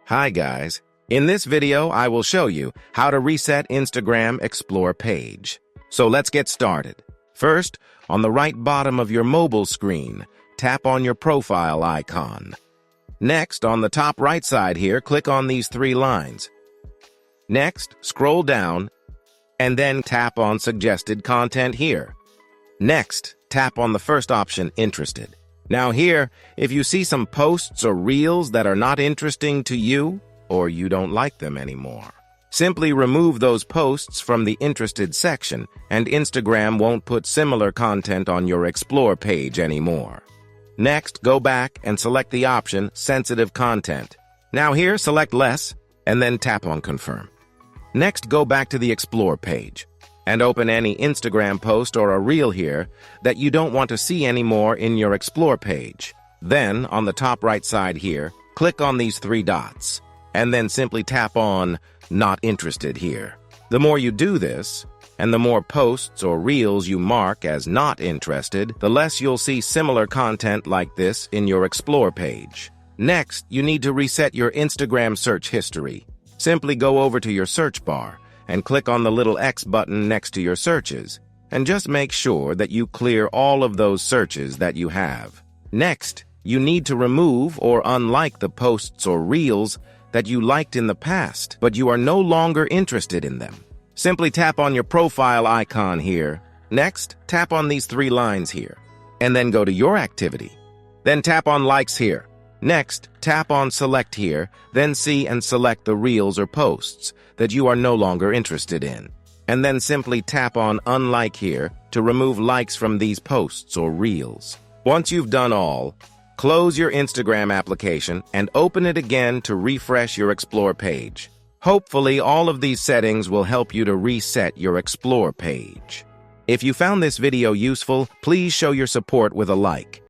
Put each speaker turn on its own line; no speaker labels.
Hi guys. In this video, I will show you how to reset Instagram Explore page. So let's get started. First, on the right bottom of your mobile screen, tap on your profile icon. Next, on the top right side here, click on these three lines. Next, scroll down, and then tap on Suggested Content here. Next, tap on the first option, Interested. Now here, if you see some posts or reels that are not interesting to you, or you don't like them anymore, simply remove those posts from the Interested section, and Instagram won't put similar content on your Explore page anymore. Next, go back and select the option Sensitive Content. Now here, select Less, and then tap on Confirm. Next, go back to the Explore page and open any Instagram post or a reel here that you don't want to see anymore in your Explore page. Then, on the top right side here, click on these three dots, and then simply tap on Not Interested here. The more you do this, and the more posts or reels you mark as not interested, the less you'll see similar content like this in your Explore page. Next, you need to reset your Instagram search history. Simply go over to your search bar and click on the little X button next to your searches, and just make sure that you clear all of those searches that you have. Next, you need to remove or unlike the posts or reels that you liked in the past, but you are no longer interested in them. Simply tap on your profile icon here. Next, tap on these three lines here, and then go to your activity. Then tap on Likes here. Next, tap on Select here, then see and select the reels or posts that you are no longer interested in. And then simply tap on Unlike here to remove likes from these posts or reels. Once you've done all, close your Instagram application and open it again to refresh your Explore page. Hopefully, all of these settings will help you to reset your Explore page. If you found this video useful, please show your support with a like.